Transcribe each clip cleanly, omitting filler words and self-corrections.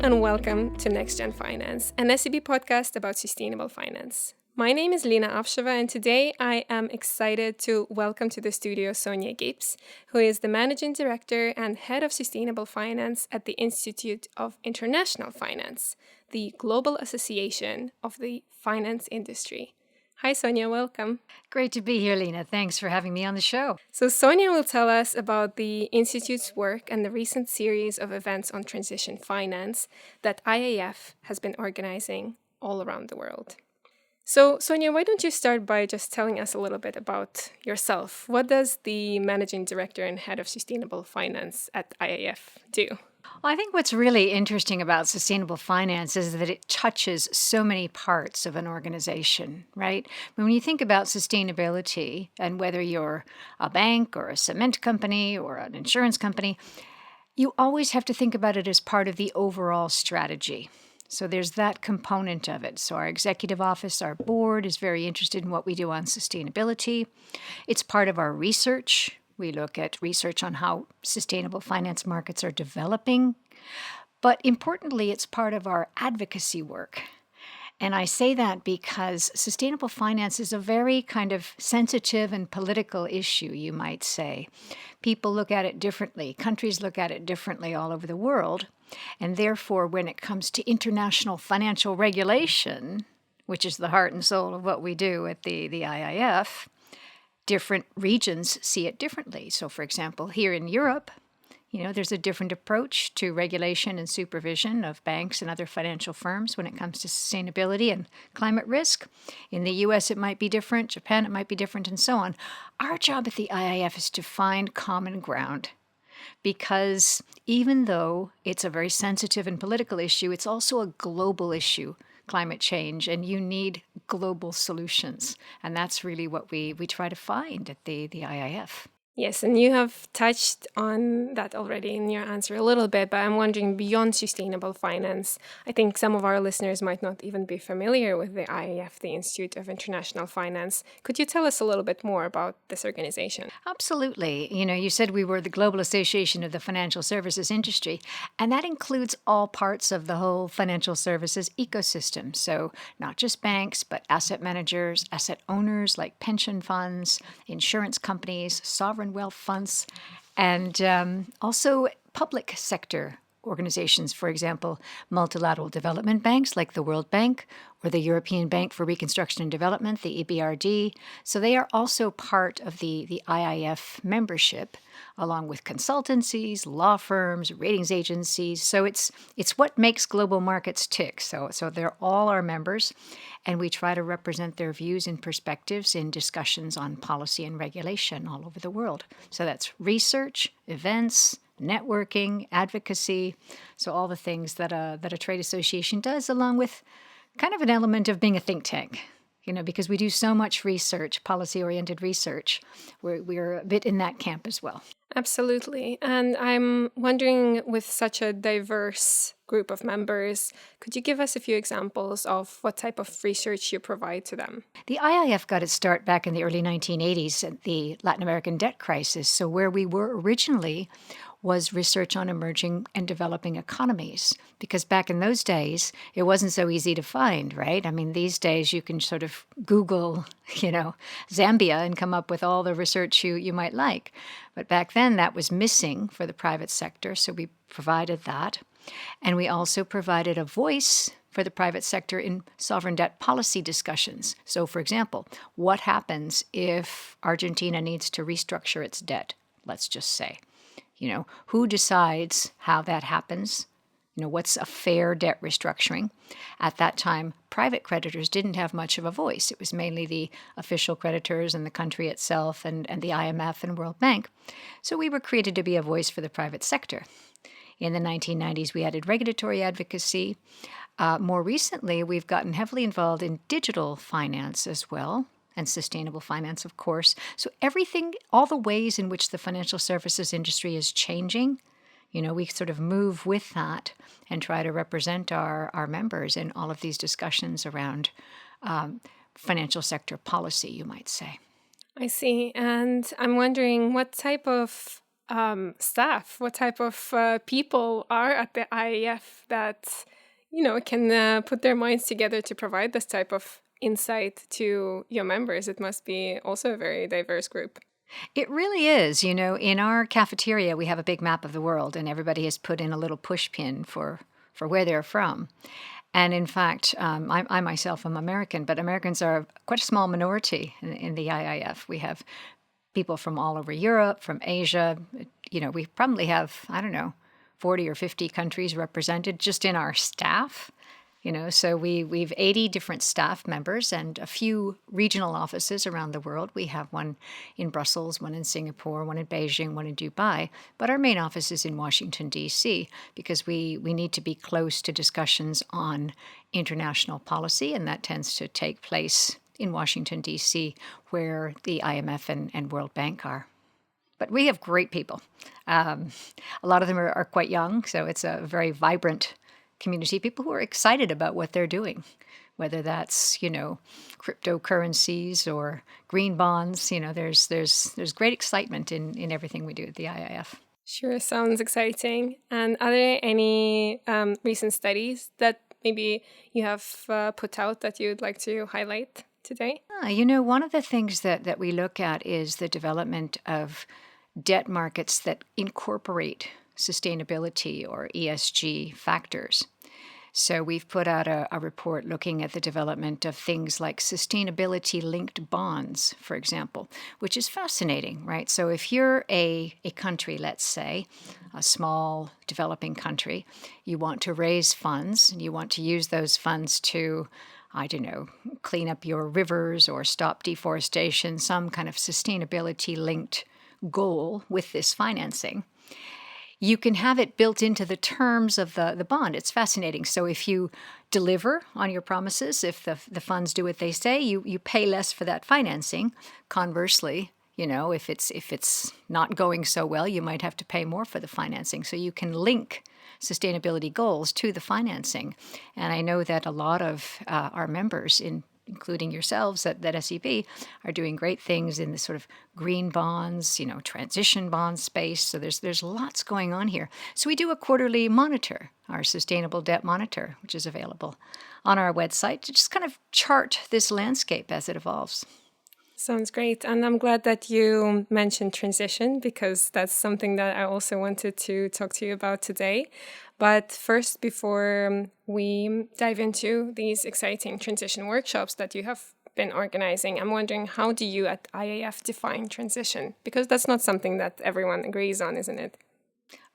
and welcome to Next Gen Finance, an SEB podcast about sustainable finance. My name is Lina Apsheva, and today I am excited to welcome to the studio Sonja Gibbs, who is the Managing Director and Head of Sustainable Finance at the Institute of International Finance, the global association of the finance industry. Hi, Sonja, welcome. Great to be here, Lina. Thanks for having me on the show. So Sonja will tell us about the Institute's work and the recent series of events on transition finance that IIF has been organizing all around the world. So Sonja, why don't you start by just telling us a little bit about yourself? What does the Managing Director and Head of Sustainable Finance at IIF do? Well, I think what's really interesting about sustainable finance is that it touches so many parts of an organization, right? When you think about sustainability, and whether you're a bank or a cement company or an insurance company, you always have to think about it as part of the overall strategy. So there's that component of it. So our executive office, our board is very interested in what we do on sustainability. It's part of our research. We look at research on how sustainable finance markets are developing. But importantly, it's part of our advocacy work. And I say that because sustainable finance is a very kind of sensitive and political issue, you might say. People look at it differently. Countries look at it differently all over the world. And therefore, when it comes to international financial regulation, which is the heart and soul of what we do at the IIF, different regions see it differently. So, for example, here in Europe, there's a different approach to regulation and supervision of banks and other financial firms when it comes to sustainability and climate risk. In the US, it might be different. Japan, it might be different, and so on. Our job at the IIF is to find common ground, because even though it's a very sensitive and political issue, it's also a global issue, climate change, and you need global solutions. And that's really what we try to find at the IIF. Yes, and you have touched on that already in your answer a little bit, but I'm wondering, beyond sustainable finance, I think some of our listeners might not even be familiar with the IIF, the Institute of International Finance. Could you tell us a little bit more about this organization? Absolutely. You said we were the Global Association of the Financial Services Industry, and that includes all parts of the whole financial services ecosystem. So not just banks, but asset managers, asset owners like pension funds, insurance companies, sovereign wealth funds, and also public sector organizations, for example, multilateral development banks like the World Bank or the European Bank for Reconstruction and Development, the EBRD. So they are also part of the IIF membership, along with consultancies, law firms, ratings agencies. So it's what makes global markets tick. So they're all our members, and we try to represent their views and perspectives in discussions on policy and regulation all over the world. So that's research, events, networking, advocacy, so all the things that a trade association does, along with kind of an element of being a think tank, because we do so much research, policy-oriented research. We're a bit in that camp as well. Absolutely. And I'm wondering, with such a diverse group of members, could you give us a few examples of what type of research you provide to them? The IIF got its start back in the early 1980s at the Latin American debt crisis. So where we were originally was research on emerging and developing economies, because back in those days, it wasn't so easy to find, right? I mean, these days you can sort of Google, Zambia and come up with all the research you might like. But back then that was missing for the private sector, so we provided that. And we also provided a voice for the private sector in sovereign debt policy discussions. So, for example, what happens if Argentina needs to restructure its debt, let's just say? Who decides how that happens? What's a fair debt restructuring? At that time, private creditors didn't have much of a voice. It was mainly the official creditors and the country itself and the IMF and World Bank. So we were created to be a voice for the private sector. In the 1990s, we added regulatory advocacy. More recently, we've gotten heavily involved in digital finance as well, and sustainable finance, of course. So everything, all the ways in which the financial services industry is changing, we sort of move with that and try to represent our members in all of these discussions around financial sector policy, you might say. I see. And I'm wondering, what type of staff? What type of people are at the IIF that, can put their minds together to provide this type of insight to your members? It must be also a very diverse group. It really is. In our cafeteria, we have a big map of the world, and everybody has put in a little push pin for where they're from. And in fact, I myself am American, but Americans are quite a small minority in the IIF. We have people from all over Europe, from Asia. We probably have, I don't know, 40 or 50 countries represented just in our staff. So we've 80 different staff members and a few regional offices around the world. We have one in Brussels, one in Singapore, one in Beijing, one in Dubai. But our main office is in Washington, D.C., because we need to be close to discussions on international policy, and that tends to take place in Washington, D.C., where the IMF and World Bank are. But we have great people. A lot of them are quite young, so it's a very vibrant community, people who are excited about what they're doing, whether that's, cryptocurrencies or green bonds. There's great excitement in everything we do at the IIF. Sure, sounds exciting. And are there any recent studies that maybe you have put out that you'd like to highlight today? One of the things that we look at is the development of debt markets that incorporate sustainability or ESG factors. So we've put out a report looking at the development of things like sustainability-linked bonds, for example, which is fascinating, right? So if you're a country, let's say, a small developing country, you want to raise funds and you want to use those funds to, I don't know, clean up your rivers or stop deforestation, some kind of sustainability-linked goal with this financing. You can have it built into the terms of the bond. It's fascinating. So if you deliver on your promises, if the funds do what they say, you pay less for that financing. Conversely, if it's not going so well, you might have to pay more for the financing. So you can link sustainability goals to the financing. And I know that a lot of our members, including yourselves at SEB, are doing great things in the sort of green bonds, transition bond space. So there's lots going on here. So we do a quarterly monitor, our sustainable debt monitor, which is available on our website to just kind of chart this landscape as it evolves. Sounds great. And I'm glad that you mentioned transition, because that's something that I also wanted to talk to you about today. But first, before we dive into these exciting transition workshops that you have been organizing, I'm wondering, how do you at IIF define transition? Because that's not something that everyone agrees on, isn't it?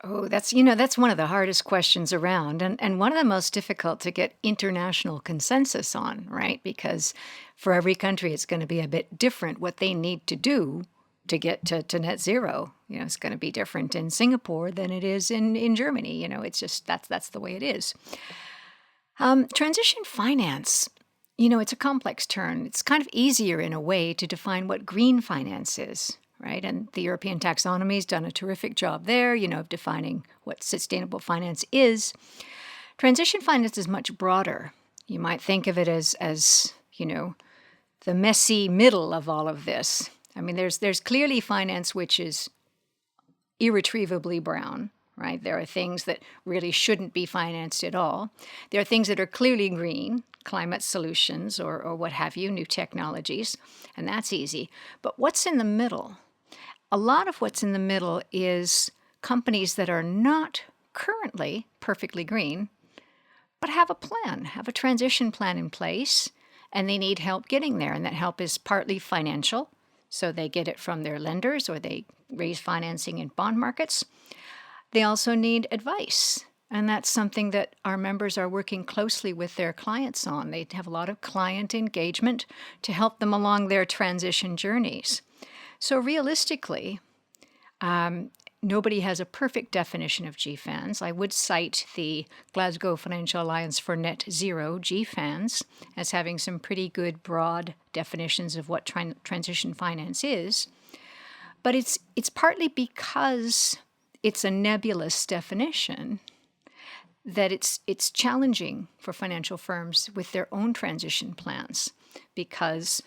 Oh, that's one of the hardest questions around, and one of the most difficult to get international consensus on, right? Because for every country, it's going to be a bit different what they need to do to get to net zero. It's going to be different in Singapore than it is in Germany. It's just that's the way it is. Transition finance, it's a complex term. It's kind of easier in a way to define what green finance is. Right? And the European taxonomy has done a terrific job there, of defining what sustainable finance is. Transition finance is much broader. You might think of it as the messy middle of all of this. I mean, there's clearly finance which is irretrievably brown, right? There are things that really shouldn't be financed at all. There are things that are clearly green, climate solutions or what have you, new technologies, and that's easy. But what's in the middle? A lot of what's in the middle is companies that are not currently perfectly green, but have a plan, have a transition plan in place, and they need help getting there. And that help is partly financial, so they get it from their lenders or they raise financing in bond markets. They also need advice, and that's something that our members are working closely with their clients on. They have a lot of client engagement to help them along their transition journeys. So realistically, nobody has a perfect definition of GFANZ. I would cite the Glasgow Financial Alliance for Net Zero, GFANZ, as having some pretty good broad definitions of what transition finance is. But it's partly because it's a nebulous definition that it's challenging for financial firms with their own transition plans, because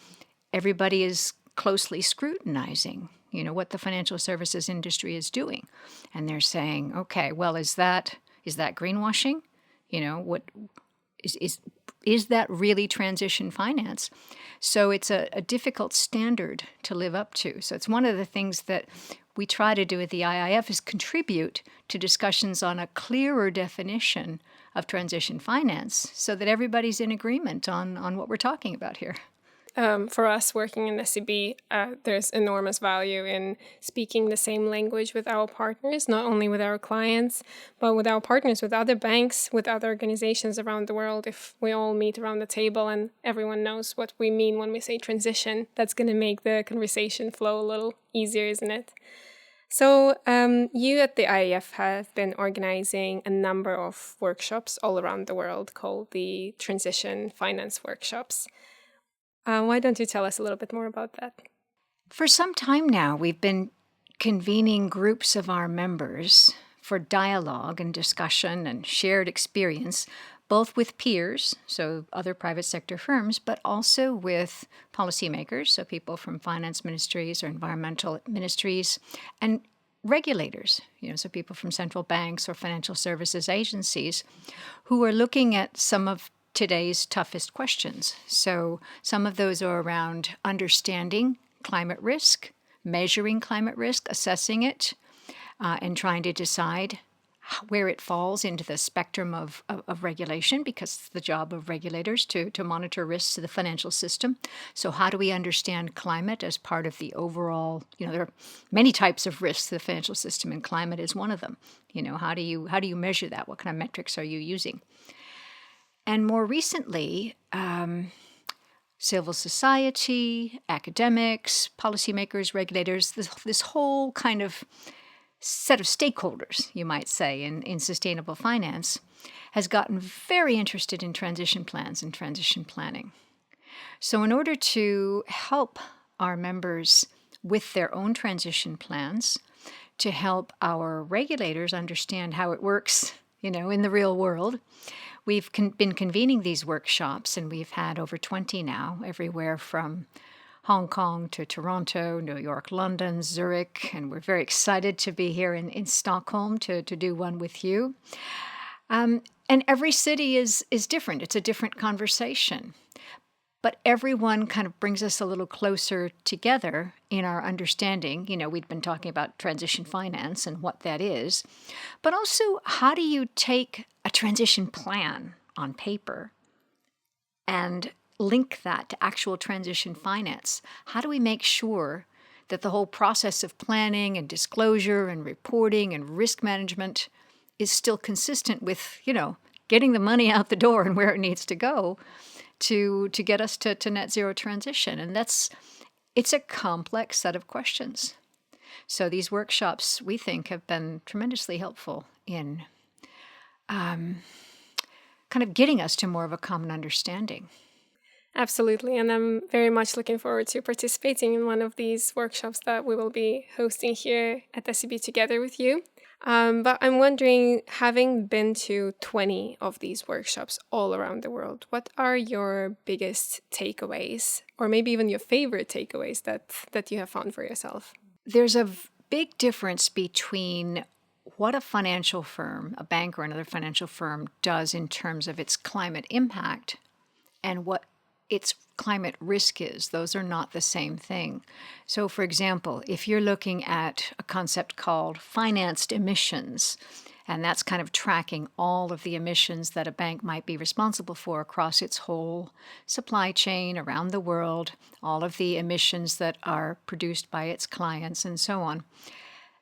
everybody is closely scrutinizing, what the financial services industry is doing. And they're saying, okay, well, is that greenwashing? What is that really transition finance? So it's a difficult standard to live up to. So it's one of the things that we try to do at the IIF is contribute to discussions on a clearer definition of transition finance so that everybody's in agreement on what we're talking about here. For us working in SEB, there's enormous value in speaking the same language with our partners, not only with our clients, but with our partners, with other banks, with other organizations around the world. If we all meet around the table and everyone knows what we mean when we say transition, that's going to make the conversation flow a little easier, isn't it? So you at the IIF have been organizing a number of workshops all around the world called the Transition Finance Workshops. Why don't you tell us a little bit more about that? For some time now, we've been convening groups of our members for dialogue and discussion and shared experience, both with peers, so other private sector firms, but also with policymakers, so people from finance ministries or environmental ministries, and regulators, so people from central banks or financial services agencies who are looking at some of today's toughest questions. So some of those are around understanding climate risk, measuring climate risk, assessing it, and trying to decide where it falls into the spectrum of regulation, because it's the job of regulators to monitor risks to the financial system. So how do we understand climate as part of the overall, there are many types of risks to the financial system, and climate is one of them. How do you measure that? What kind of metrics are you using? And more recently, civil society, academics, policymakers, regulators, this whole kind of set of stakeholders, you might say, in sustainable finance, has gotten very interested in transition plans and transition planning. So in order to help our members with their own transition plans, to help our regulators understand how it works, in the real world, we've been convening these workshops, and we've had over 20 now, everywhere from Hong Kong to Toronto, New York, London, Zurich, and we're very excited to be here in Stockholm to do one with you. And every city is different. It's a different conversation. But everyone kind of brings us a little closer together in our understanding. We'd been talking about transition finance and what that is, but also how do you take a transition plan on paper and link that to actual transition finance? How do we make sure that the whole process of planning and disclosure and reporting and risk management is still consistent with, getting the money out the door and where it needs to go to get us to net zero transition? And it's a complex set of questions. So these workshops, we think, have been tremendously helpful in kind of getting us to more of a common understanding. Absolutely, and I'm very much looking forward to participating in one of these workshops that we will be hosting here at SEB together with you. But I'm wondering, having been to 20 of these workshops all around the world, what are your biggest takeaways, or maybe even your favorite takeaways that you have found for yourself? There's a big difference between what a financial firm, a bank or another financial firm, does in terms of its climate impact and what its climate risk is. Those are not the same thing. So, for example, if you're looking at a concept called financed emissions, and that's kind of tracking all of the emissions that a bank might be responsible for across its whole supply chain around the world, all of the emissions that are produced by its clients, and so on.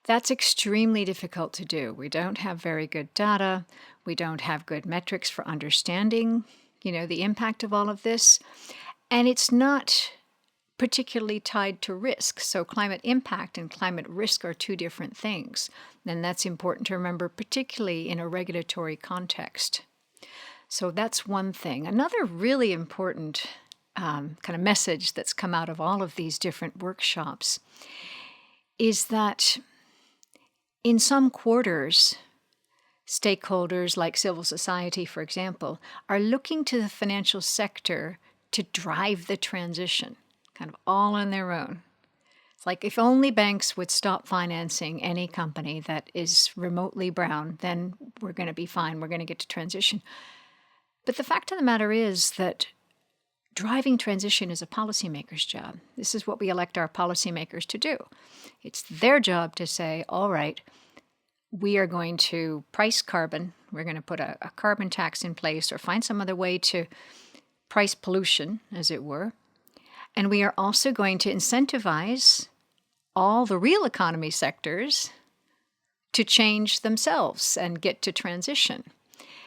That's extremely difficult to do. We don't have very good data. We don't have good metrics for understanding, the impact of all of this. And it's not particularly tied to risk. So climate impact and climate risk are two different things. And that's important to remember, particularly in a regulatory context. So that's one thing. Another really important kind of message that's come out of all of these different workshops is that in some quarters, stakeholders like civil society, for example, are looking to the financial sector to drive the transition, kind of all on their own. It's like if only banks would stop financing any company that is remotely brown, then we're going to be fine. We're going to get to transition. But the fact of the matter is that driving transition is a policymaker's job. This is what we elect our policymakers to do. It's their job to say, all right, we are going to price carbon. We're going to put a carbon tax in place or find some other way to price pollution, as it were. And we are also going to incentivize all the real economy sectors to change themselves and get to transition.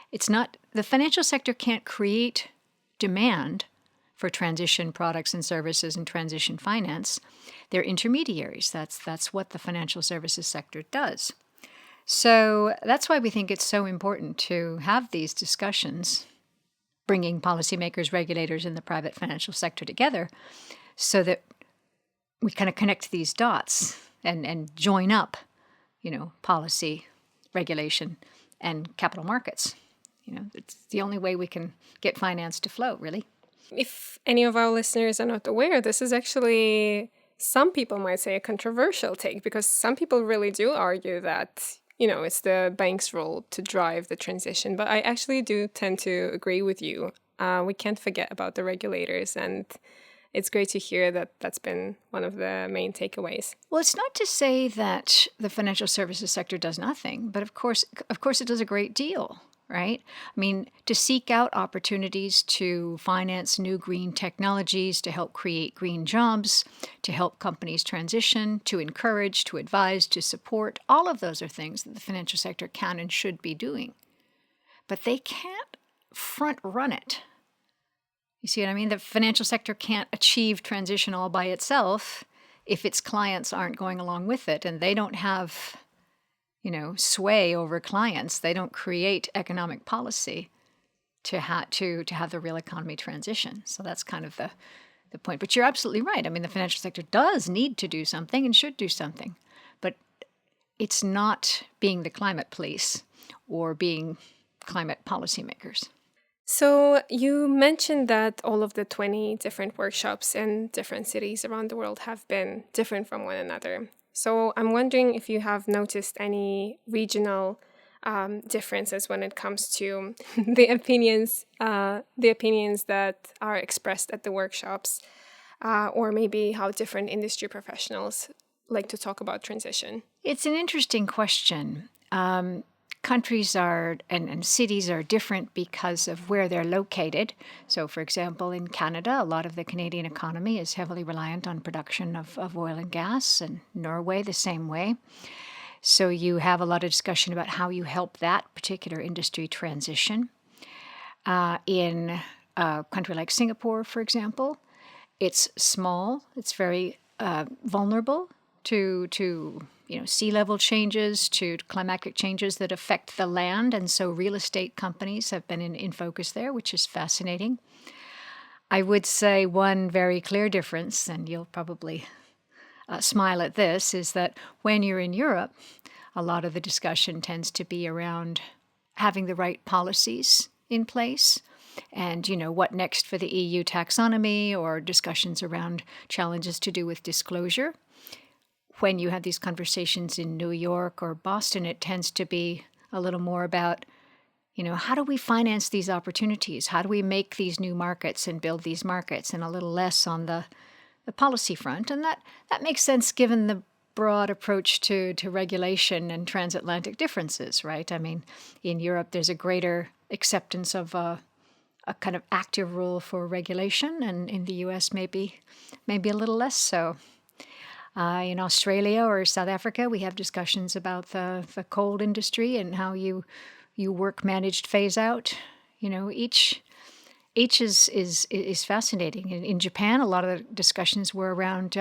It's not, the financial sector can't create demand for transition products and services and transition finance. They're intermediaries. That's what the financial services sector does. So that's why we think it's so important to have these discussions, bringing policymakers, regulators, and the private financial sector together so that we kind of connect these dots and join up, policy, regulation, and capital markets. It's the only way we can get finance to flow, really. If any of our listeners are not aware, this is actually, some people might say, a controversial take, because some people really do argue that, it's the bank's role to drive the transition. But I actually do tend to agree with you. We can't forget about the regulators, and it's great to hear that that's been one of the main takeaways. Well, it's not to say that the financial services sector does nothing, but of course it does a great deal. Right? I mean, to seek out opportunities to finance new green technologies, to help create green jobs, to help companies transition, to encourage, to advise, to support, all of those are things that the financial sector can and should be doing. But they can't front run it. You see what I mean? The financial sector can't achieve transition all by itself if its clients aren't going along with it, and they don't have sway over clients. They don't create economic policy to have the real economy transition. So that's kind of the point. But you're absolutely right. I mean, the financial sector does need to do something and should do something. But it's not being the climate police or being climate policymakers. So you mentioned that all of the 20 different workshops in different cities around the world have been different from one another. So I'm wondering if you have noticed any regional differences when it comes to the opinions that are expressed at the workshops, or maybe how different industry professionals like to talk about transition. It's an interesting question. Countries and cities are different because of where they're located. So, for example, in Canada, a lot of the Canadian economy is heavily reliant on production of oil and gas, and Norway the same way. So you have a lot of discussion about how you help that particular industry transition. In a country like Singapore, for example, it's small, it's very vulnerable to sea level changes, to climatic changes that affect the land. And so real estate companies have been in focus there, which is fascinating. I would say one very clear difference, and you'll probably smile at this, is that when you're in Europe, a lot of the discussion tends to be around having the right policies in place and, what next for the EU taxonomy, or discussions around challenges to do with disclosure. When you have these conversations in New York or Boston, it tends to be a little more about, how do we finance these opportunities? How do we make these new markets and build these markets? And a little less on the policy front. And that makes sense given the broad approach to regulation and transatlantic differences, right? I mean, in Europe, there's a greater acceptance of a kind of active role for regulation, and in the U.S. maybe a little less so. In Australia or South Africa, we have discussions about the coal industry and how you work managed phase out. Each is fascinating. In Japan, a lot of the discussions were around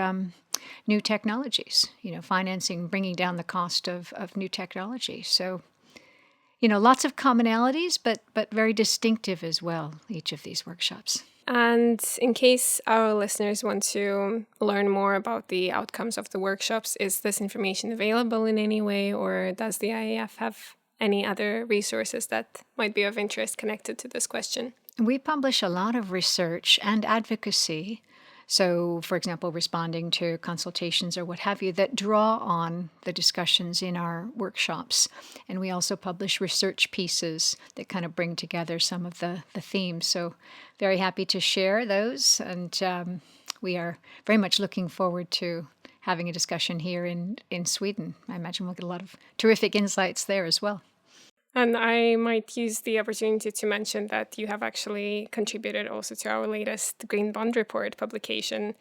new technologies. Financing, bringing down the cost of new technology. So, lots of commonalities, but very distinctive as well. Each of these workshops. And in case our listeners want to learn more about the outcomes of the workshops, is this information available in any way, or does the IIF have any other resources that might be of interest connected to this question? We publish a lot of research and advocacy So, for example, responding to consultations or what have you that draw on the discussions in our workshops. And we also publish research pieces that kind of bring together some of the themes. So, very happy to share those. And we are very much looking forward to having a discussion here in Sweden. I imagine we'll get a lot of terrific insights there as well. And I might use the opportunity to mention that you have actually contributed also to our latest Green Bond Report publication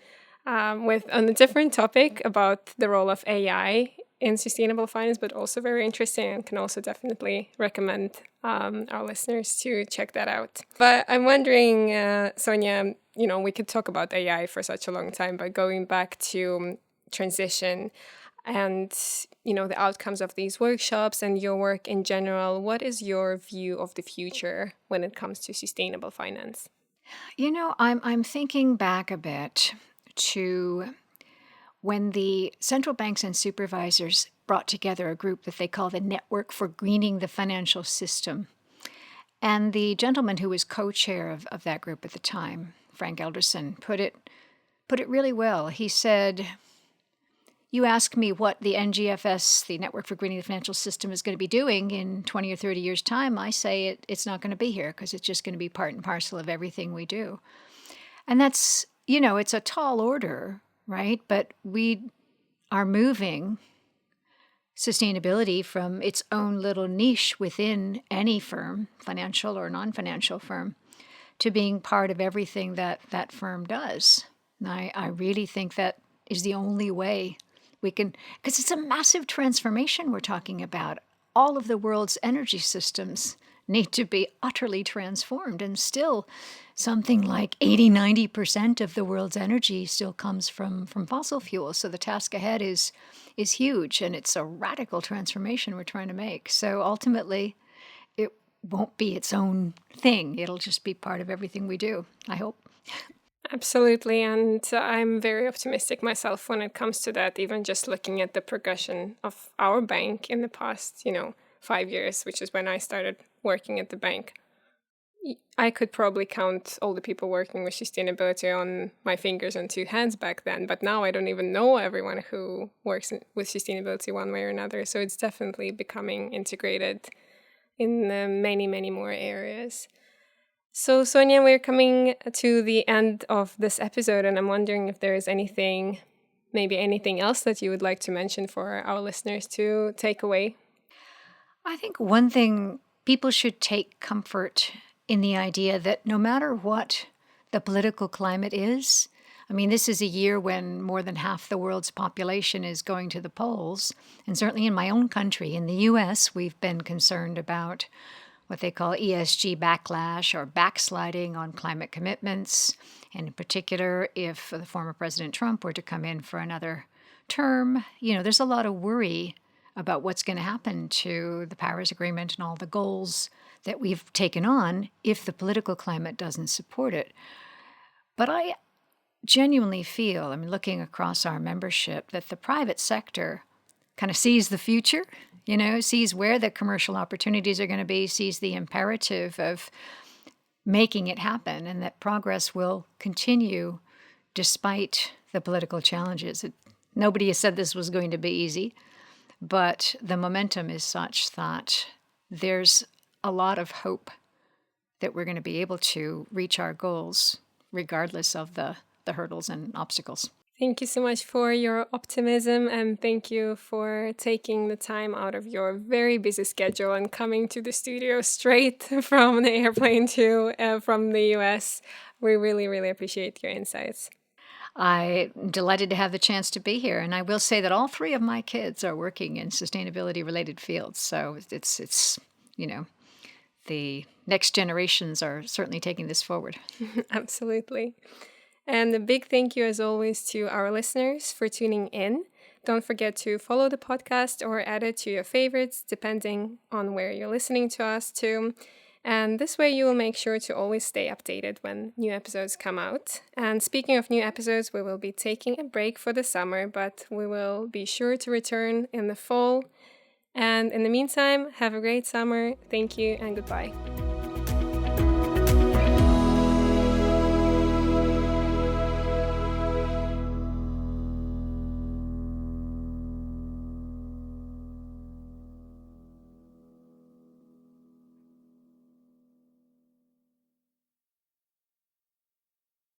on a different topic about the role of AI in sustainable finance, but also very interesting, and can also definitely recommend our listeners to check that out. But I'm wondering, Sonja, we could talk about AI for such a long time, but going back to transition and the outcomes of these workshops and your work in general, what is your view of the future when it comes to sustainable finance? I'm thinking back a bit to when the central banks and supervisors brought together a group that they call the Network for Greening the Financial System. And the gentleman who was co-chair of that group at the time, Frank Elderson, put it really well. He said, you ask me what the NGFS, the Network for Greening the Financial System, is going to be doing in 20 or 30 years' time. I say it's not going to be here because it's just going to be part and parcel of everything we do. And that's, it's a tall order, right? But we are moving sustainability from its own little niche within any firm, financial or non-financial firm, to being part of everything that that firm does. And I really think that is the only way we can, because it's a massive transformation we're talking about. All of the world's energy systems need to be utterly transformed, and still something like 80-90% of the world's energy still comes from fossil fuels. So the task ahead is huge, and it's a radical transformation we're trying to make. So ultimately, it won't be its own thing. It'll just be part of everything we do, I hope. Absolutely, and I'm very optimistic myself when it comes to that, even just looking at the progression of our bank in the past, 5 years, which is when I started working at the bank. I could probably count all the people working with sustainability on my fingers and two hands back then, but now I don't even know everyone who works with sustainability one way or another, so it's definitely becoming integrated in many, many more areas. So, Sonja, we're coming to the end of this episode, and I'm wondering if there is anything else that you would like to mention for our listeners to take away. I think one thing, people should take comfort in the idea that no matter what the political climate is, this is a year when more than half the world's population is going to the polls. And certainly in my own country, in the US, we've been concerned about what they call ESG backlash or backsliding on climate commitments. And in particular, if the former President Trump were to come in for another term, there's a lot of worry about what's going to happen to the Paris Agreement and all the goals that we've taken on if the political climate doesn't support it. But I genuinely feel, looking across our membership, that the private sector kind of sees the future, sees where the commercial opportunities are going to be, sees the imperative of making it happen, and that progress will continue despite the political challenges. Nobody has said this was going to be easy, but the momentum is such that there's a lot of hope that we're going to be able to reach our goals regardless of the hurdles and obstacles. Thank you so much for your optimism, and thank you for taking the time out of your very busy schedule and coming to the studio straight from the airplane from the US. We really, really appreciate your insights. I'm delighted to have the chance to be here, and I will say that all three of my kids are working in sustainability-related fields, so it's the next generations are certainly taking this forward. Absolutely. And a big thank you, as always, to our listeners for tuning in. Don't forget to follow the podcast or add it to your favorites, depending on where you're listening to us to. And this way you will make sure to always stay updated when new episodes come out. And speaking of new episodes, we will be taking a break for the summer, but we will be sure to return in the fall. And in the meantime, have a great summer. Thank you and goodbye.